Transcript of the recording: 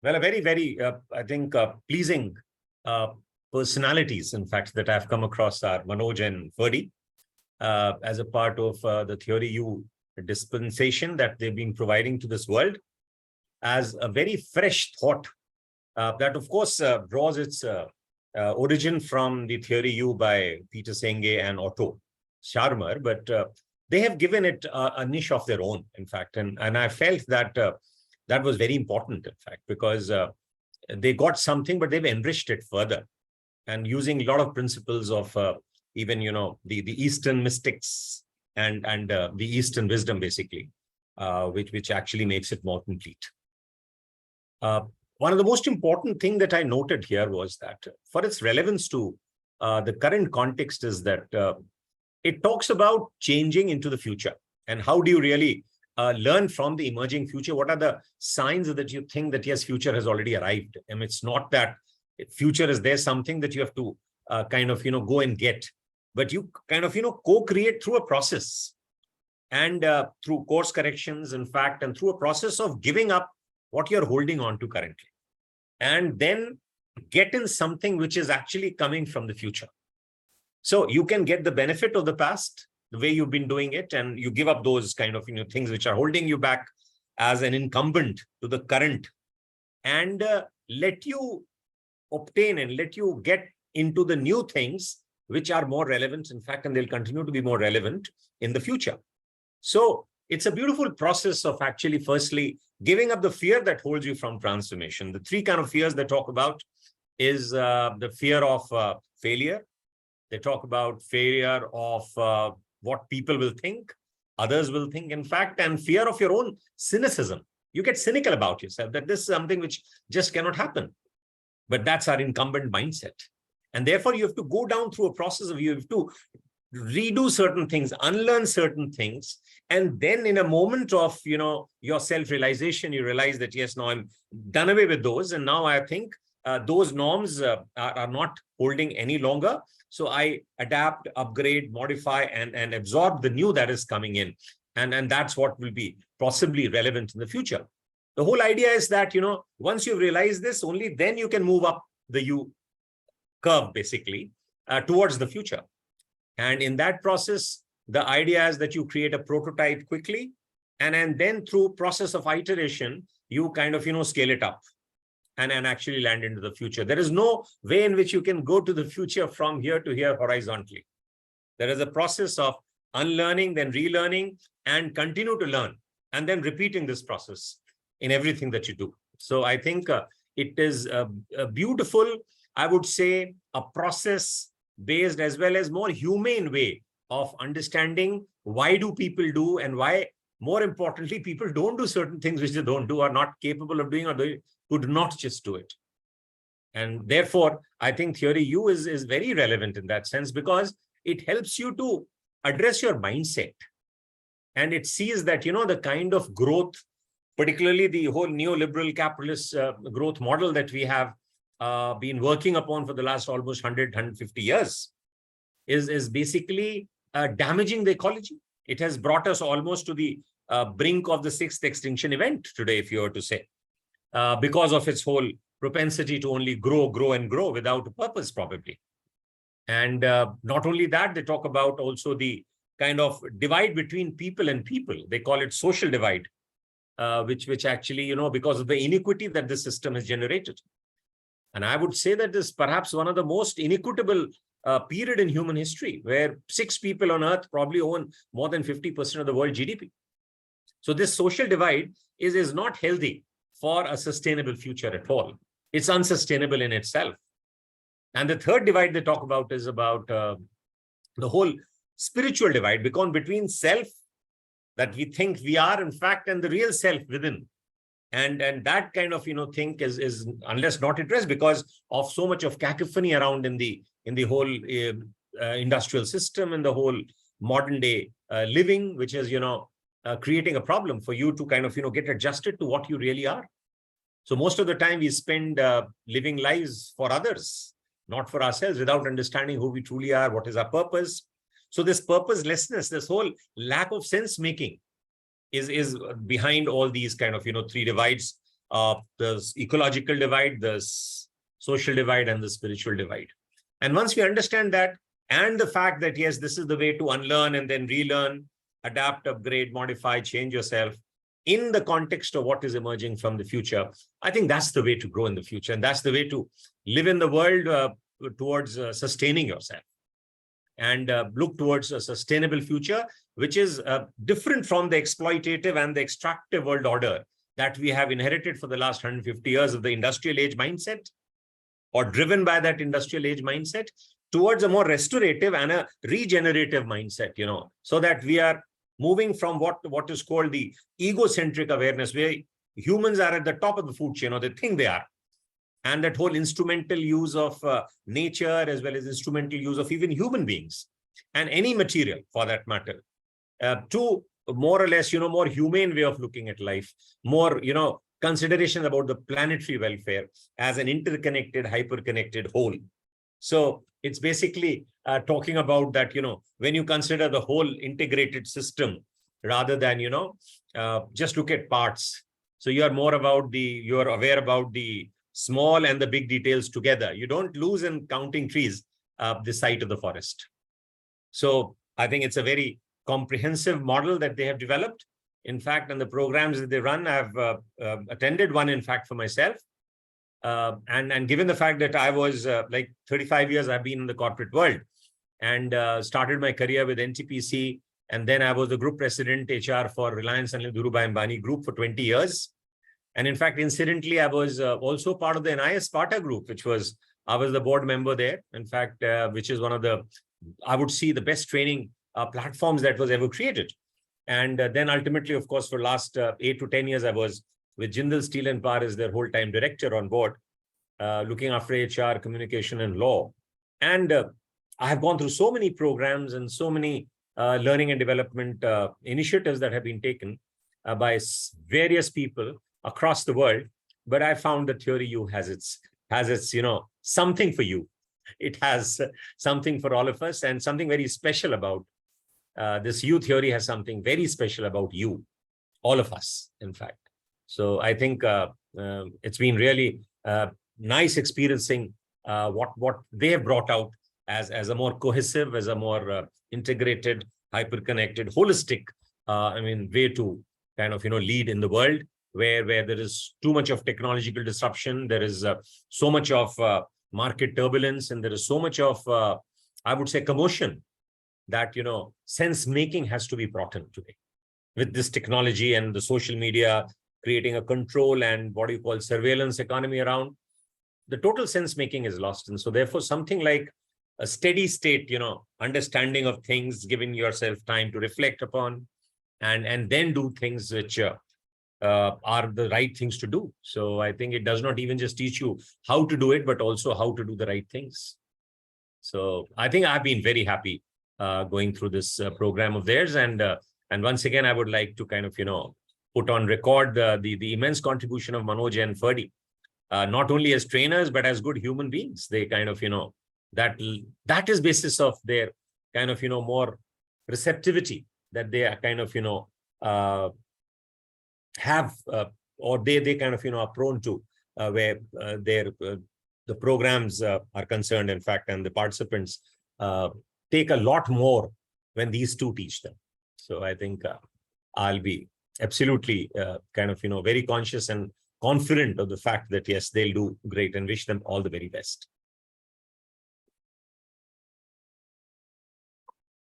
Well, a very, very, I think, pleasing uh, personalities, in fact, that I've come across are Manoj and Ferdi as a part of the Theory U dispensation that they've been providing to this world as a very fresh thought that, of course, draws its origin from the Theory U by Peter Senge and Otto Scharmer, but they have given it a niche of their own, in fact, and I felt that that was very important, in fact, because they got something, but they've enriched it further, and using a lot of principles of even, the Eastern mystics and the Eastern wisdom, basically, which actually makes it more complete. One of the most important thing that I noted here was that for its relevance to the current context is that it talks about changing into the future. And how do you really learn from the emerging future? What are the signs that you think that, yes, future has already arrived? And it's not that future is there something that you have to kind of, go and get, but you kind of, co-create through a process and through course corrections, in fact, and through a process of giving up what you're holding on to currently, and then get in something which is actually coming from the future. So you can get the benefit of the past, the way you've been doing it, and you give up those kind of, things which are holding you back as an incumbent to the current, and let you obtain and let you get into the new things which are more relevant, in fact, and they'll continue to be more relevant in the future. So it's a beautiful process of actually, firstly, giving up the fear that holds you from transformation. The three kind of fears they talk about is the fear of failure. They talk about failure of what people will think, others will think, in fact, and fear of your own cynicism. You get cynical about yourself, that this is something which just cannot happen. But that's our incumbent mindset. And therefore, you have to go down through a process of, you have to redo certain things, unlearn certain things. And then in a moment of, your self-realization, you realize that, yes, now I'm done away with those. And now I think those norms are not holding any longer. So I adapt, upgrade, modify, and absorb the new that is coming in. And that's what will be possibly relevant in the future. The whole idea is that, once you've realized this, only then you can move up the U curve, basically, towards the future. And in that process, the idea is that you create a prototype quickly, and then through process of iteration, you kind of, scale it up and actually land into the future. There is no way in which you can go to the future from here to here horizontally. There is a process of unlearning, then relearning, and continue to learn, and then repeating this process in everything that you do. So I think it is a beautiful, I would say, a process-based as well as more humane way of understanding why do people do, and why, more importantly, people don't do certain things which they don't do, are not capable of doing, or they could not just do it. And therefore, I think Theory U is very relevant in that sense, because it helps you to address your mindset. And it sees that, the kind of growth, particularly the whole neoliberal capitalist growth model that we have been working upon for the last almost 100, 150 years, is basically damaging the ecology. It has brought us almost to the brink of the sixth extinction event today, if you were to say, because of its whole propensity to only grow and grow without a purpose, probably. And not only that, they talk about also the kind of divide between people and people. They call it social divide, which actually, because of the iniquity that the system has generated. And I would say that this is perhaps one of the most inequitable period in human history, where 6 people on earth probably own more than 50% of the world GDP. So this social divide is not healthy for a sustainable future at all. It's unsustainable in itself. And the third divide they talk about is about the whole spiritual divide, because between self that we think we are, in fact, and the real self within. And that kind of, thing is unless not addressed, because of so much of cacophony around in the whole industrial system and the whole modern day living, which is, creating a problem for you to kind of, get adjusted to what you really are. So most of the time we spend living lives for others, not for ourselves, without understanding who we truly are, what is our purpose. So this purposelessness, this whole lack of sense making is behind all these kind of, 3 divides There's ecological divide, there's social divide, and the spiritual divide. And once we understand that, and the fact that, yes, this is the way to unlearn and then relearn, adapt, upgrade, modify, change yourself in the context of what is emerging from the future, I think that's the way to grow in the future. And that's the way to live in the world towards sustaining yourself and look towards a sustainable future, which is different from the exploitative and the extractive world order that we have inherited for the last 150 years of the industrial age mindset, or driven by that industrial age mindset, towards a more restorative and a regenerative mindset, so that we are moving from what is called the egocentric awareness, where humans are at the top of the food chain, or they think they are. And that whole instrumental use of nature, as well as instrumental use of even human beings and any material for that matter, to more or less, more humane way of looking at life, more, consideration about the planetary welfare as an interconnected, hyper-connected whole. So it's basically talking about that, when you consider the whole integrated system rather than, just look at parts. So you're aware about the small and the big details together. You don't lose in counting trees the site of the forest. So I think it's a very comprehensive model that they have developed. In fact, in the programs that they run, I've attended one, in fact, for myself. And given the fact that I was like 35 years, I've been in the corporate world and started my career with NTPC. And then I was the group president HR for Reliance and Dhirubhai Ambani group for 20 years. And in fact, incidentally, I was also part of the NIS Sparta group, I was the board member there. In fact, which is one of the, I would see, the best training platforms that was ever created. And then ultimately, of course, for last 8 to 10 years, I was with Jindal Steel Power as their whole-time director on board, looking after HR, communication, and law. And I have gone through so many programs and so many learning and development initiatives that have been taken by various people across the world. But I found that Theory U has its something for you. It has something for all of us, and something very special about this U Theory has something very special about you, all of us, in fact. So I think it's been really nice experiencing what they have brought out as a more cohesive, as a more integrated, hyper-connected, holistic, way to kind of, lead in the world, where there is too much of technological disruption, there is so much of market turbulence, and there is so much of, I would say, commotion that, sense making has to be brought in today. With this technology and the social media creating a control and what you call surveillance economy around, the total sense making is lost. And so therefore, something like a steady state, understanding of things, giving yourself time to reflect upon, and then do things which are the right things to do. So I think it does not even just teach you how to do it, but also how to do the right things. So I think I've been very happy going through this program of theirs. And once again, I would like to kind of, put on record the immense contribution of Manoj and Ferdi, not only as trainers, but as good human beings. They kind of, that is basis of their kind of, more receptivity that they are kind of, have, or they kind of, are prone to, where the programs are concerned, in fact, and the participants take a lot more when these two teach them. So I think I'll be absolutely kind of, very conscious and confident of the fact that, yes, they'll do great, and wish them all the very best.